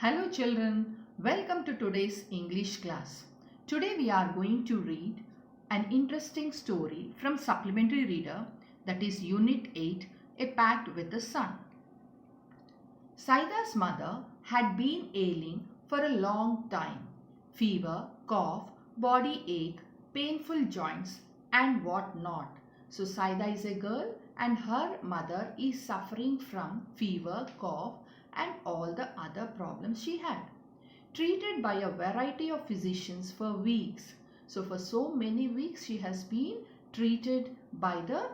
Hello children, welcome to today's English class. Today we are going to read an interesting story from Supplementary Reader, that is Unit 8, A Pact with the Sun. Saida's mother had been ailing for a long time. Fever, cough, body ache, painful joints and what not. So Saida is a girl and her mother is suffering from fever, cough and all the other problems she had. Treated by a variety of physicians for weeks. So for so many weeks she has been treated by the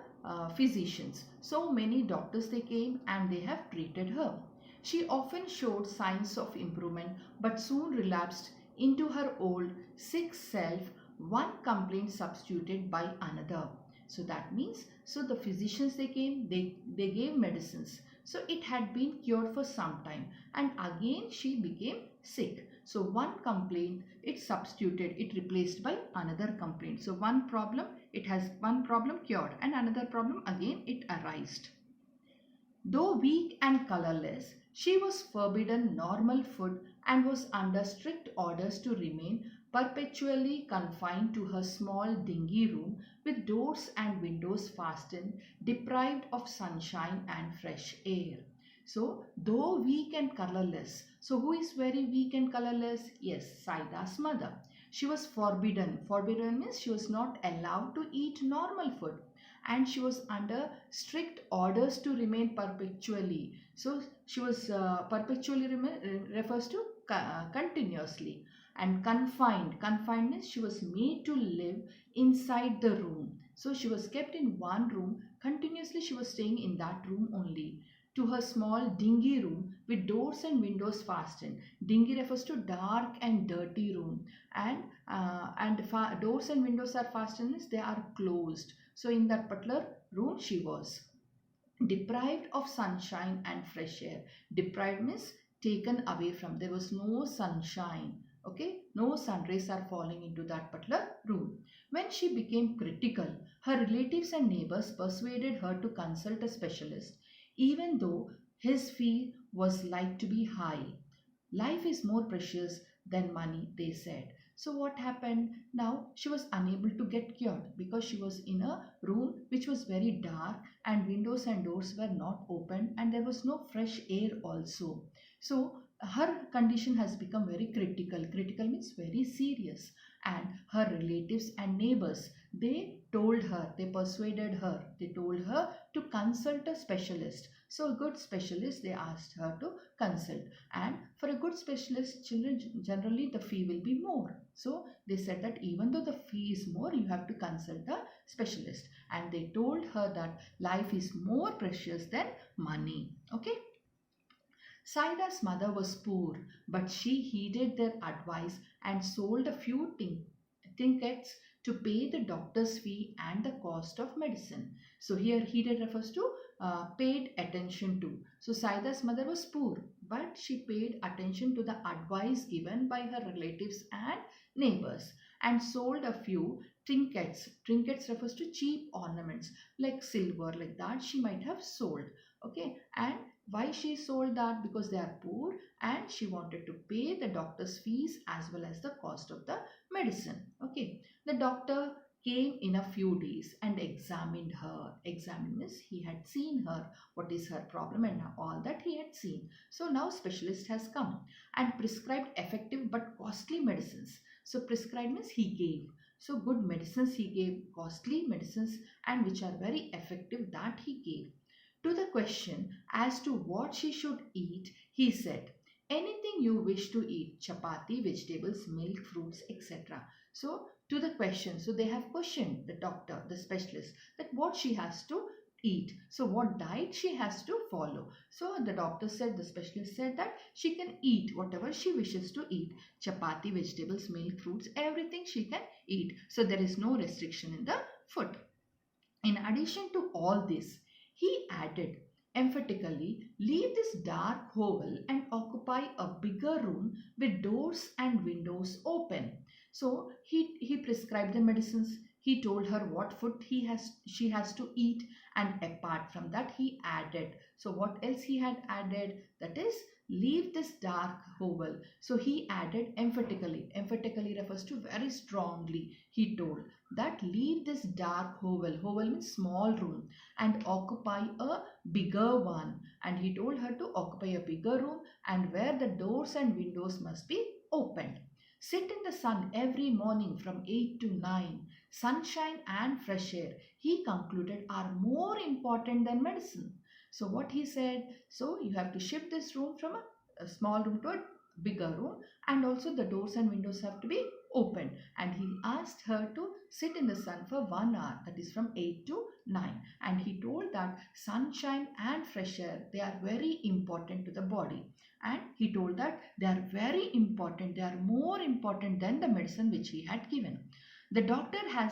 physicians. So many doctors they came and they have treated her. She often showed signs of improvement but soon relapsed into her old sick self, one complaint substituted by another. So that means, so the physicians they came, they gave medicines. So it had been cured for some time and again she became sick. So one complaint it substituted, it replaced by another complaint. So one problem, it has one problem cured and another problem again it arised. Though weak and colorless, she was forbidden normal food and was under strict orders to remain perpetually confined to her small dingy room with doors and windows fastened, deprived of sunshine and fresh air. So, though weak and colorless, so who is very weak and colorless? Yes, Saida's mother. She was forbidden. Forbidden means she was not allowed to eat normal food and she was under strict orders to remain perpetually. So she was perpetually refers to continuously, and confined. Confined means she was made to live inside the room. So she was kept in one room continuously. She was staying in that room only, to her small dingy room with doors and windows fastened. Dingy refers to dark and dirty room, and doors and windows are fastened means they are closed. So in that particular room she was deprived of sunshine and fresh air. Deprived means taken away from. There was no sunshine. Okay, no sun rays are falling into that particular room. When she became critical, her relatives and neighbors persuaded her to consult a specialist, even though his fee was like to be high. Life is more precious than money, they said. So what happened? Now she was unable to get cured because she was in a room which was very dark and windows and doors were not open and there was no fresh air also. So her condition has become very critical. Critical means very serious, and her relatives and neighbors, they told her, they persuaded her, they told her to consult a specialist. So a good specialist, they asked her to consult, and for a good specialist children generally the fee will be more. So they said that even though the fee is more, you have to consult a specialist, and they told her that life is more precious than money. Okay. Saida's mother was poor, but she heeded their advice and sold a few trinkets to pay the doctor's fee and the cost of medicine. So here heeded refers to paid attention to. So Saida's mother was poor, but she paid attention to the advice given by her relatives and neighbors and sold a few trinkets. Trinkets refers to cheap ornaments like silver, like that she might have sold. Okay, and why she sold that? Because they are poor and she wanted to pay the doctor's fees as well as the cost of the medicine. Okay, the doctor came in a few days and examined her. Examined means he had seen her, what is her problem and all that he had seen. So now specialist has come and prescribed effective but costly medicines. So prescribed means he gave. So good medicines he gave, costly medicines and which are very effective, that he gave. To the question as to what she should eat, he said, anything you wish to eat, chapati, vegetables, milk, fruits, etc. So to the question, so they have questioned the doctor, the specialist, that what she has to eat. So what diet she has to follow. So the doctor said, the specialist said that she can eat whatever she wishes to eat. Chapati, vegetables, milk, fruits, everything she can eat. So there is no restriction in the food. In addition to all this, he added emphatically, leave this dark hovel and occupy a bigger room with doors and windows open. So he prescribed the medicines. He told her what food she has to eat, and apart from that he added. So what else he had added? That is leave this dark oval. So he added emphatically. Emphatically refers to very strongly. He told that leave this dark oval. Oval means small room and occupy a bigger one. And he told her to occupy a bigger room and where the doors and windows must be opened. Sit in the sun every morning from 8 to 9. Sunshine and fresh air, he concluded, are more important than medicine. So what he said, so you have to shift this room from a small room to a bigger room, and also the doors and windows have to be open. And he asked her to sit in the sun for 1 hour, that is from 8 to 9. And he told that sunshine and fresh air, they are very important to the body. And he told that they are very important, they are more important than the medicine which he had given. The doctor has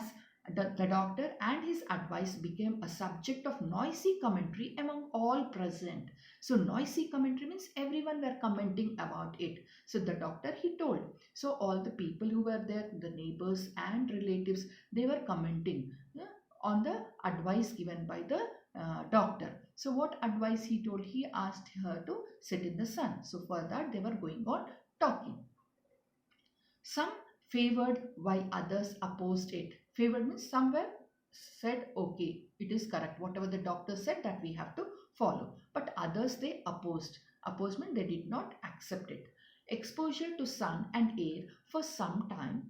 the doctor and his advice became a subject of noisy commentary among all present. So noisy commentary means everyone were commenting about it. So the doctor, he told. So all the people who were there, the neighbors and relatives, they were commenting, yeah, on the advice given by the doctor. So what advice he told? He asked her to sit in the sun. So for that they were going on talking. Some favored while others opposed it. Favored means somewhere said, okay, it is correct. Whatever the doctor said, that we have to follow. But others, they opposed. Opposed means they did not accept it. Exposure to sun and air for some time,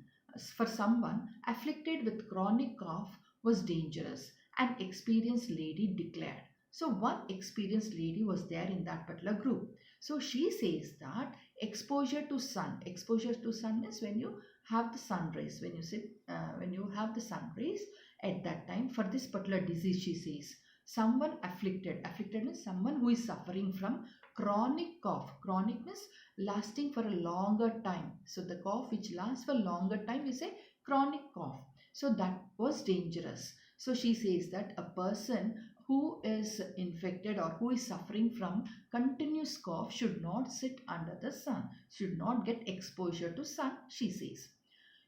for someone afflicted with chronic cough, was dangerous, an experienced lady declared. So one experienced lady was there in that particular group. So she says that exposure to sun means when you have the sun rays, when you have the sun rays at that time, for this particular disease, she says someone afflicted means someone who is suffering from chronic cough. Chronic means lasting for a longer time. So the cough which lasts for longer time is a chronic cough. So that was dangerous. So she says that a person who is infected or who is suffering from continuous cough should not sit under the sun, should not get exposure to sun, she says.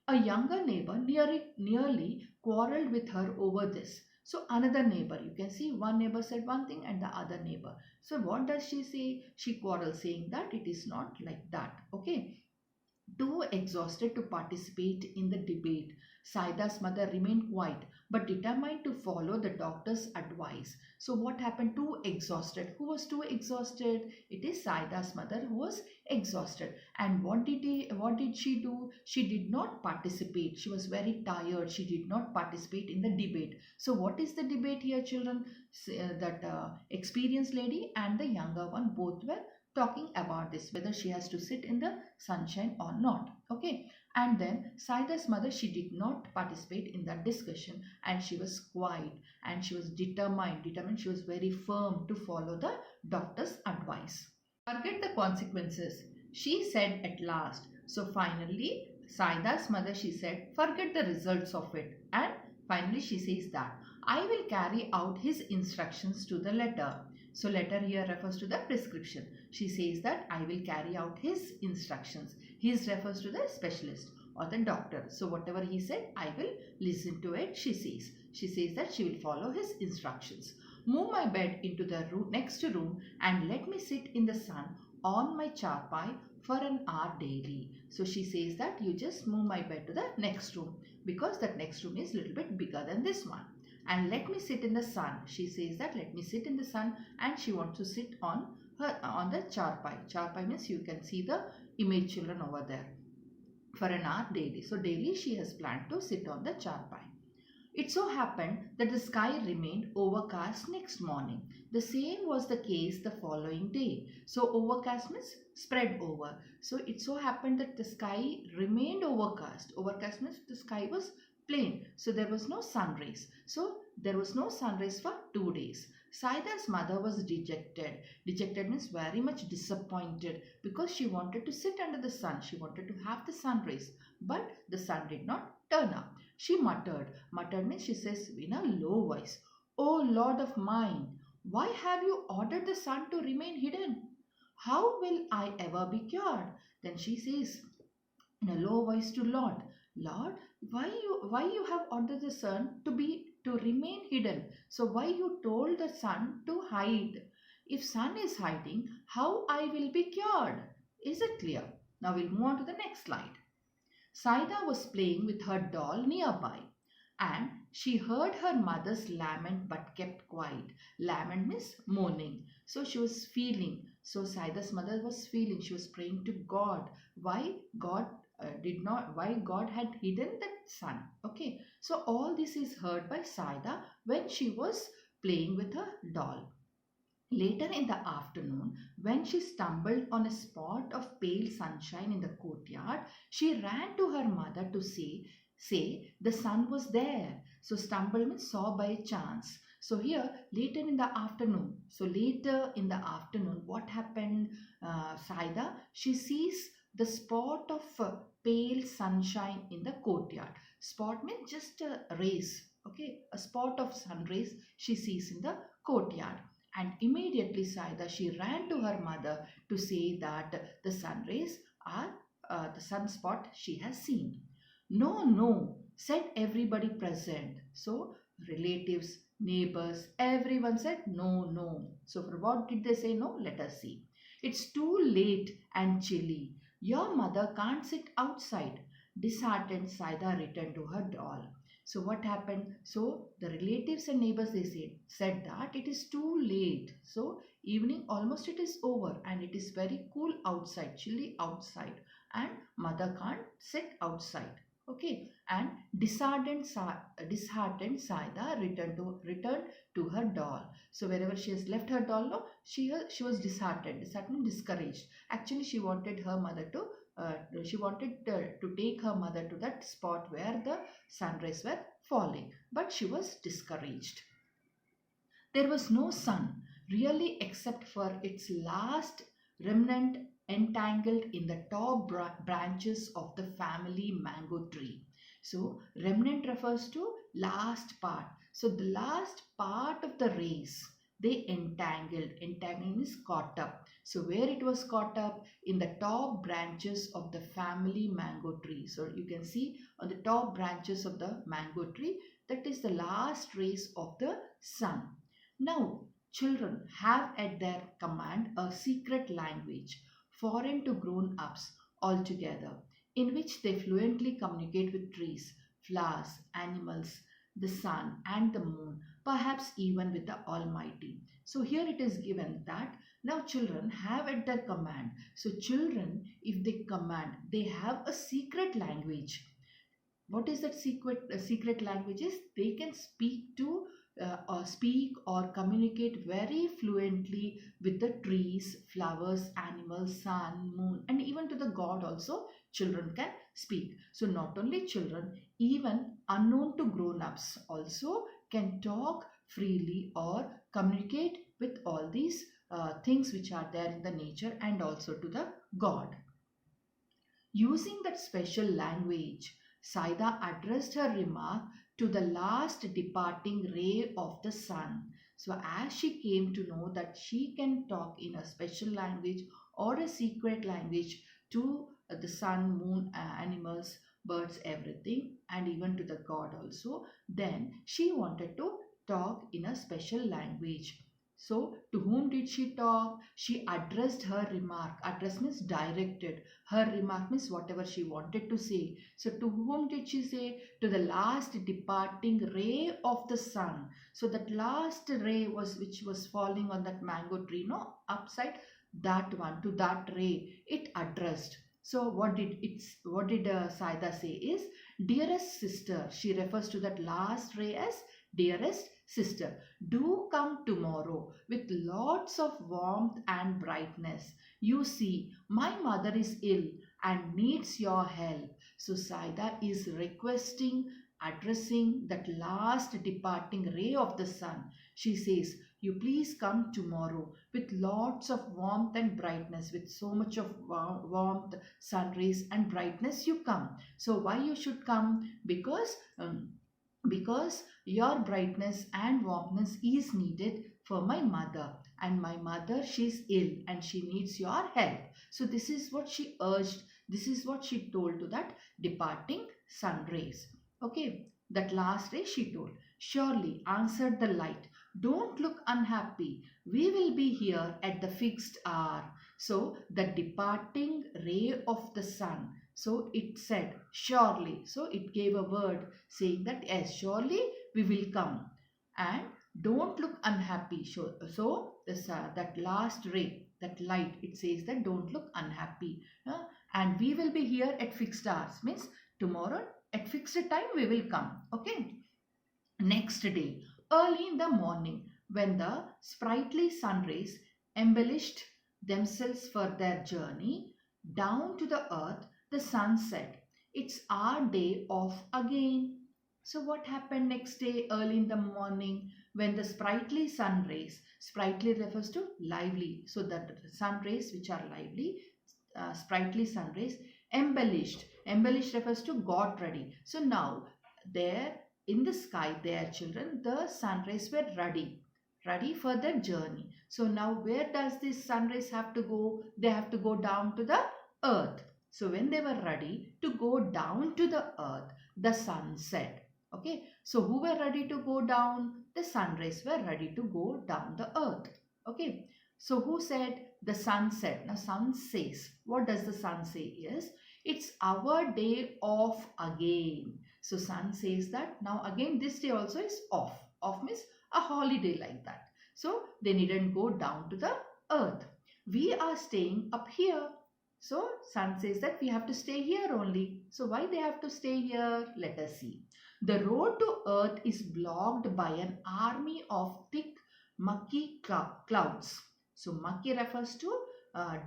A younger neighbor nearly quarreled with her over this. So another neighbor, you can see one neighbor said one thing and the other neighbor. So what does she say? She quarrels, saying that it is not like that. Okay. Too exhausted to participate in the debate, Saida's mother remained quiet but determined to follow the doctor's advice. So what happened? Too exhausted. Who was too exhausted? It is Saida's mother who was exhausted. And what did she do? She did not participate. She was very tired. She did not participate in the debate. So what is the debate here, children? That experienced lady and the younger one both were talking about this, whether she has to sit in the sunshine or not. Okay. And then Saida's mother, she did not participate in that discussion, and she was quiet and she was determined. She was very firm to follow the doctor's advice. Forget the consequences, she said at last. So finally, Saida's mother, she said, forget the results of it. And finally she says that I will carry out his instructions to the letter. So letter here refers to the prescription. She says that I will carry out his instructions. His refers to the specialist or the doctor. So whatever he said, I will listen to it, she says. She says that she will follow his instructions. Move my bed into the next room and let me sit in the sun on my charpai for an hour daily. So she says that you just move my bed to the next room, because that next room is a little bit bigger than this one. And let me sit in the sun. She says that let me sit in the sun, and she wants to sit on the charpai. Charpai means you can see the image, children, over there, for an hour daily. So daily she has planned to sit on the charpai. It so happened that the sky remained overcast next morning. The same was the case the following day. So overcast means spread over. So it so happened that the sky remained overcast. Overcast means the sky was plain. So there was no sun rays. So there was no sun rays for 2 days. Saida's mother was dejected. Dejected means very much disappointed, because she wanted to sit under the sun. She wanted to have the sun rays, but the sun did not turn up. She muttered. Muttered means she says in a low voice, "Oh Lord of mine, why have you ordered the sun to remain hidden? How will I ever be cured?" Then she says in a low voice to Lord, "Lord, why you have ordered the sun to remain hidden? So why you told the sun to hide? If sun is hiding, how I will be cured? Is it clear? Now we'll move on to the next slide. Saida was playing with her doll nearby and she heard her mother's lament but kept quiet. Lament means mourning. So she was feeling. So Saida's mother was feeling. She was praying to God. Why God why God had hidden that sun. Okay. So all this is heard by Saida when she was playing with her doll. Later in the afternoon, when she stumbled on a spot of pale sunshine in the courtyard, she ran to her mother to say the sun was there. So stumble means saw by chance. So here, later in the afternoon. So later in the afternoon, what happened, Saida? She sees the spot of pale sunshine in the courtyard. Spot means just a rays. Okay, a spot of sun rays she sees in the courtyard. And immediately Saida, she ran to her mother to say that the sun rays are the sunspot she has seen. No, no, said everybody present. So relatives, neighbors, everyone said no, no. So for what did they say no? Let us see. It's too late and chilly. Your mother can't sit outside. Disheartened, Saida returned to her doll. So what happened? So the relatives and neighbors they said that it is too late. So evening almost it is over and it is very cool outside, chilly outside, and mother can't sit outside. Okay, and disheartened Saida returned to her doll. So wherever she has left her doll, no, she was disheartened. Disheartened, discouraged. Actually, she wanted her mother to she wanted to take her mother to that spot where the sun rays were falling, but she was discouraged. There was no sun, really, except for its last remnant entangled in the top branches of the family mango tree. So, remnant refers to last part. So, the last part of the rays they entangled. Entangled means caught up. So, where it was caught up in the top branches of the family mango tree. So, you can see on the top branches of the mango tree, that is the last rays of the sun. Now, children have at their command a secret language, foreign to grown ups altogether, in which they fluently communicate with trees, flowers, animals, the sun, and the moon, perhaps even with the Almighty. So, here it is given that now children have at their command. So, children, if they command, they have a secret language. What is that secret language is? They can speak or communicate very fluently with the trees, flowers, animals, sun, moon, and even to the God also children can speak. So not only children, even unknown to grown-ups also can talk freely or communicate with all these things which are there in the nature and also to the God. Using that special language, Saida addressed her remark to the last departing ray of the sun. So, as she came to know that she can talk in a special language or a secret language to the sun, moon, animals, birds, everything, and even to the God also, then she wanted to talk in a special language. So, to whom did she talk? She addressed her remark. Address means directed. Her remark means whatever she wanted to say. So, to whom did she say? To the last departing ray of the sun. So, that last ray was which was falling on that mango tree, no, upside that one to that ray. It addressed. So, what did Saida say is, dearest sister. She refers to that last ray as dearest sister. Do come tomorrow with lots of warmth and brightness. You see, my mother is ill and needs your help. So Saida is requesting, addressing that last departing ray of the sun. She says, you please come tomorrow with lots of warmth and brightness, with so much of warmth, sun rays and brightness you come. So why you should come? Because your brightness and warmness is needed for my mother, and my mother, she's ill and she needs your help. So this is what she urged, this is what she told to that departing sun rays. Okay, that last ray she told. Surely, answered the light, Don't look unhappy. We will be here at the fixed hour. So the departing ray of the sun. So it said, surely. So it gave a word saying that yes, surely we will come. And don't look unhappy. So this, that last ray, that light, it says that don't look unhappy. And we will be here at fixed hours. Means tomorrow at fixed time we will come. Okay. Next day, early in the morning, when the sprightly sun rays embellished themselves for their journey down to the earth, the sun said, it's our day off again. So what happened next day early in the morning when the sprightly sun rays, sprightly refers to lively, so that the sun rays which are lively, sprightly sun rays, embellished refers to got ready. So now there in the sky, their children, the sun rays were ready for their journey. So now where does this sun rays have to go? They have to go down to the earth. So when they were ready to go down to the earth, the sun set. Okay, so who were ready to go down? The sun rays were ready to go down the earth. Okay, so who said? The sun said. Now sun says. What does the sun say? Yes, it's our day off again. So sun says that now again this day also is off. Off means a holiday like that. So they needn't go down to the earth. We are staying up here. So sun says that we have to stay here only. So why they have to stay here? Let us see. The road to earth is blocked by an army of thick mucky clouds. So mucky refers to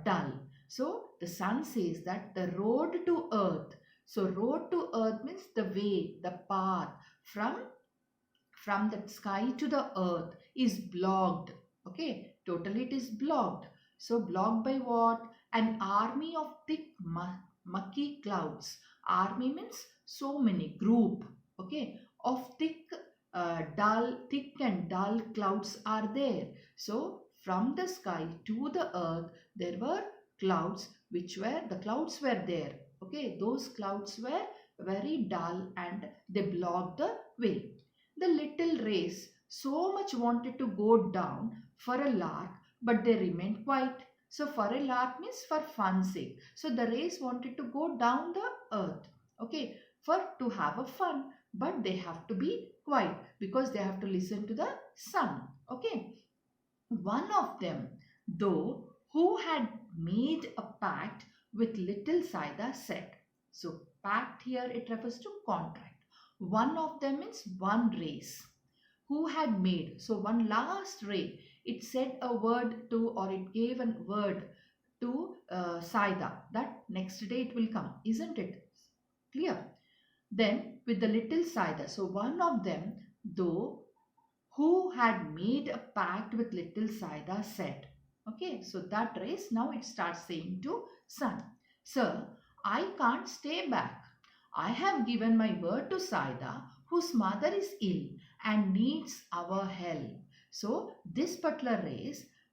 dull. So the sun says that the road to earth. So road to earth means the way, the path from the sky to the earth is blocked. Okay, totally it is blocked. So blocked by what? An army of thick mucky clouds. Army means so many, group. Okay, of thick and dull clouds are there. So from the sky to the earth there were clouds, the clouds were there. Okay, those clouds were very dull and they blocked the way. The little rays so much wanted to go down for a lark, but they remained quiet. So for a lark means for fun's sake. So the rays wanted to go down the earth. Okay, to have a fun, but they have to be quiet because they have to listen to the sun. Okay, one of them, though, who had made a pact with little Saida said. So pact here it refers to contract. One of them means one race who had made. So one last ray, it said a word to, or it gave a word to Saida that next day it will come. Isn't it clear? Then with the little Saida, so one of them, though, who had made a pact with little Saida said. Okay, so that race now it starts saying to sun, sir, I can't stay back. I have given my word to Saida, whose mother is ill and needs our help. So this particular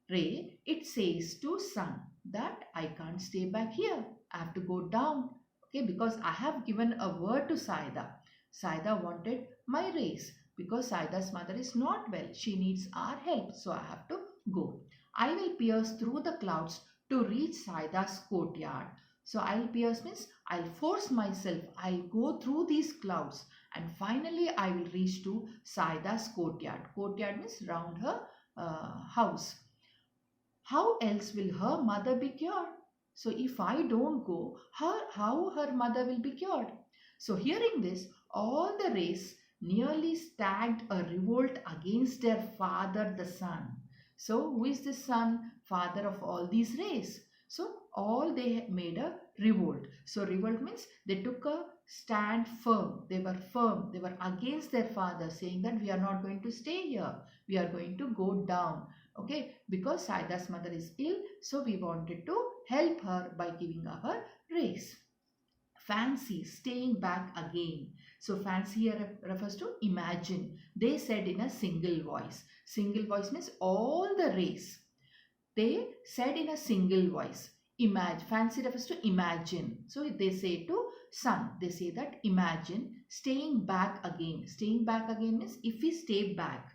ray, it says to sun that I can't stay back here. I have to go down. Okay, because I have given a word to Saida. Saida wanted my race because Saida's mother is not well. She needs our help. So I have to go. I will pierce through the clouds to reach Saida's courtyard. So I'll pierce means I'll force myself. I'll go through these clouds and finally I will reach to Saida's courtyard. Courtyard means round her house. How else will her mother be cured? So if I don't go, how her mother will be cured? So hearing this, all the race nearly staged a revolt against their father the sun. So who is the sun? Father of all these race. So all they made a revolt. So revolt means they took a stand firm. They were firm. They were against their father, saying that we are not going to stay here. We are going to go down. Okay, because Saida's mother is ill, so we wanted to help her by giving her race. Fancy, staying back again. So fancy here refers to imagine. They said in a single voice. Single voice means all the race. They said in a single voice. Imagine. Fancy refers to imagine. So they say to sun. They say that imagine staying back again. Staying back again means if we stay back.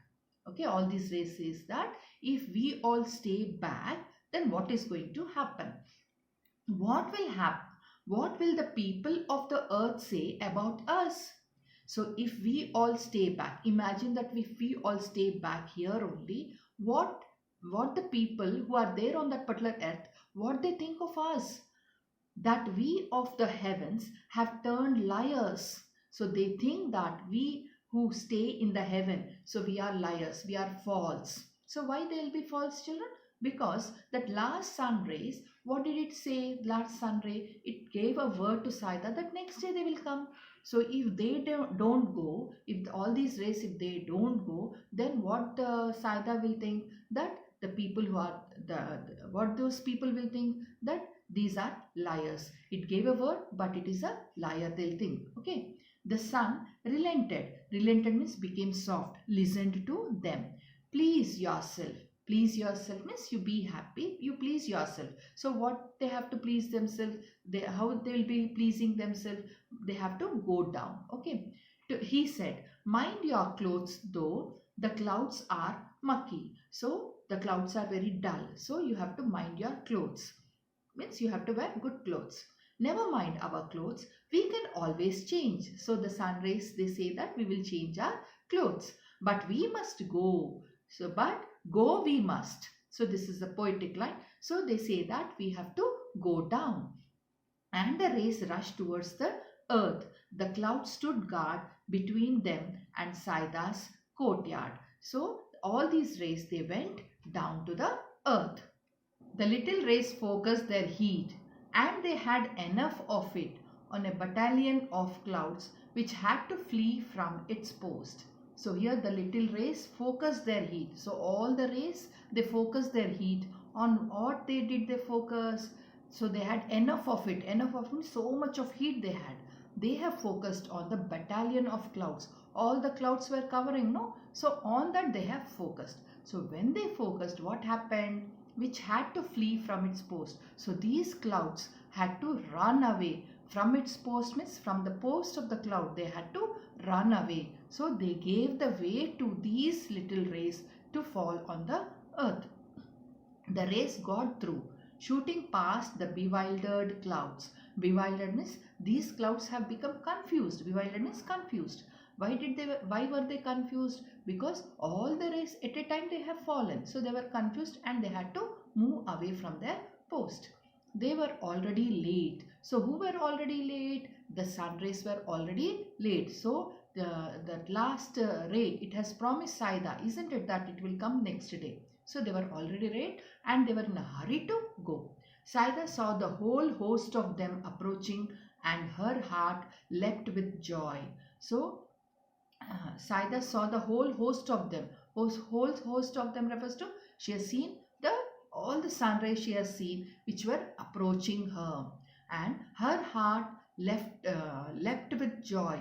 Okay, all these rays says that if we all stay back, then what is going to happen? What will happen? What will the people of the earth say about us? So if we all stay back, imagine that if we all stay back here only, what the people who are there on that particular earth, what they think of us? That we of the heavens have turned liars. So they think that we who stay in the heaven, so we are liars, we are false. So why they will be false, children? Because that last sun rays, what did it say? Last sun ray, it gave a word to Saida that next day they will come. So if they don't go, if all these rays, if they don't go, then what Saida will think? That the people who are what those people will think, that these are liars. It gave a word, but it is a liar, they'll think. Okay. The sun relented. Relented means became soft, listened to them. Please yourself. Please yourself means you be happy, you please yourself. So what they have to please themselves, how they will be pleasing themselves, they have to go down. Okay. He said, mind your clothes though the clouds are mucky. So the clouds are very dull. So you have to mind your clothes. Means you have to wear good clothes. Never mind our clothes, we can always change. So the sun rays, they say that we will change our clothes, but we must go. So but go we must. So this is a poetic line. So they say that we have to go down, and the rays rushed towards the earth. The clouds stood guard between them and Saida's courtyard. So all these rays, they went down to the earth. The little rays focused their heat, and they had enough of it, on a battalion of clouds which had to flee from its post. So here the little rays focused their heat. So all the rays, they focused their heat on what they did. They focus. So they had enough of it. Enough of it, so much of heat they had. They have focused on the battalion of clouds. All the clouds were covering, no? So on that they have focused. So when they focused, what happened? Which had to flee from its post. So these clouds had to run away from its post, means from the post of the cloud they had to run away. So they gave the way to these little rays to fall on the earth. The rays got through, shooting past the bewildered clouds. Bewildered means these clouds have become confused. Bewildered means confused. Why were they confused? Because all the rays at a time they have fallen. So they were confused and they had to move away from their post. They were already late. So who were already late? The sun rays were already late. So that last ray, it has promised Saida, isn't it, that it will come next day. So they were already late and they were in a hurry to go. Saida saw the whole host of them approaching, and her heart leapt with joy. So Saida saw the whole host of them. Whole host of them refers to, she has seen all the sun rays she has seen which were approaching her, and her heart leapt with joy.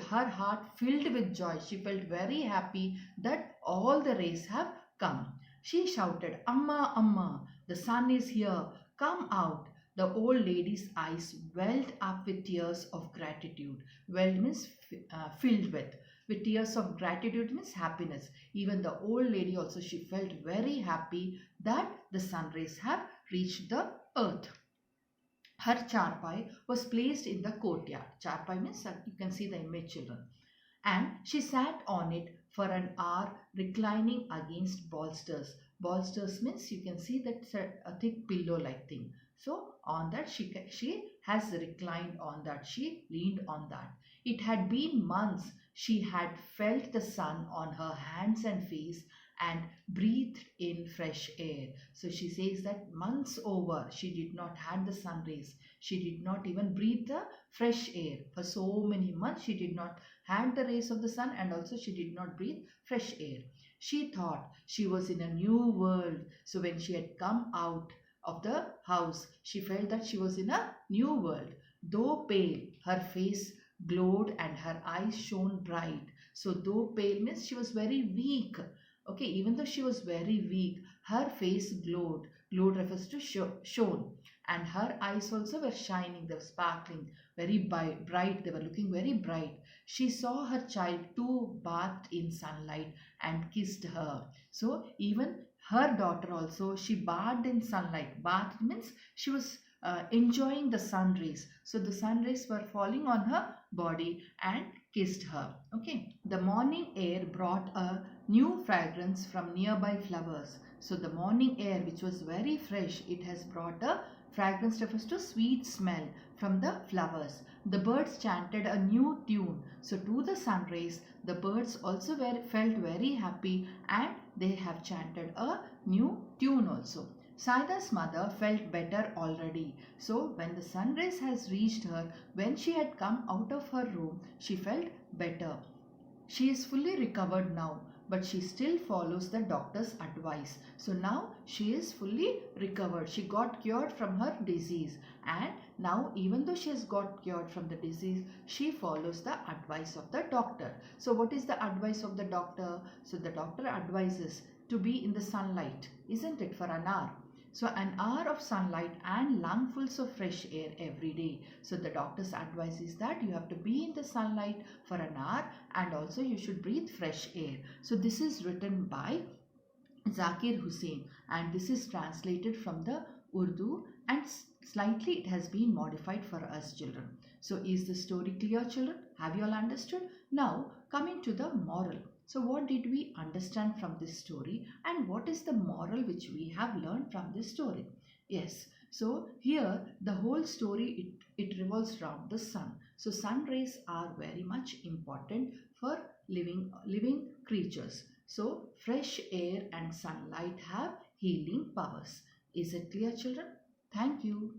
Her heart filled with joy. She felt very happy that all the rays have come. She shouted, "Amma, Amma, the sun is here. Come out." The old lady's eyes welled up with tears of gratitude. Welled means filled with tears of gratitude means happiness. Even the old lady also, she felt very happy that the sun rays have reached the earth. Her charpai was placed in the courtyard. Charpai means you can see the image, children. And she sat on it for an hour, reclining against bolsters. Bolsters means you can see that a thick pillow like thing. So on that she has reclined on that. She leaned on that. It had been months she had felt the sun on her hands and face and breathed in fresh air. So she says that months over she did not had the sun rays. She did not even breathe the fresh air. For so many months she did not had the rays of the sun, and also she did not breathe fresh air. She thought she was in a new world. So when she had come out of the house, she felt that she was in a new world. Though pale, her face glowed and her eyes shone bright. So though pale means she was very weak. Okay, even though she was very weak, her face glowed. Glowed refers to shone. and her eyes also were shining, they were sparkling, very bright, they were looking very bright. She saw her child too bathed in sunlight and kissed her. So even her daughter also, she bathed in sunlight. Bathed means she was enjoying the sun rays. So the sun rays were falling on her body and kissed her. Okay. The morning air brought a new fragrance from nearby flowers. So the morning air, which was very fresh, it has brought a fragrance, refers to sweet smell from the flowers. The birds chanted a new tune. So to the sun rays, the birds also felt very happy and they have chanted a new tune also. Saida's mother felt better already. So when the sun rays has reached her, when she had come out of her room, she felt better. She is fully recovered now, but she still follows the doctor's advice. So now she is fully recovered. She got cured from her disease, and now even though she has got cured from the disease, she follows the advice of the doctor. So what is the advice of the doctor? So the doctor advises to be in the sunlight, isn't it, for an hour. So an hour of sunlight and lungfuls of fresh air every day. So the doctor's advice is that you have to be in the sunlight for an hour and also you should breathe fresh air. So this is written by Zakir Hussain and this is translated from the Urdu and slightly it has been modified for us children. So is the story clear children? Have you all understood? Now coming to the moral. So what did we understand from this story and what is the moral which we have learned from this story? Yes, so here the whole story it revolves around the sun. So sun rays are very much important for living creatures. So fresh air and sunlight have healing powers. Is it clear children? Thank you.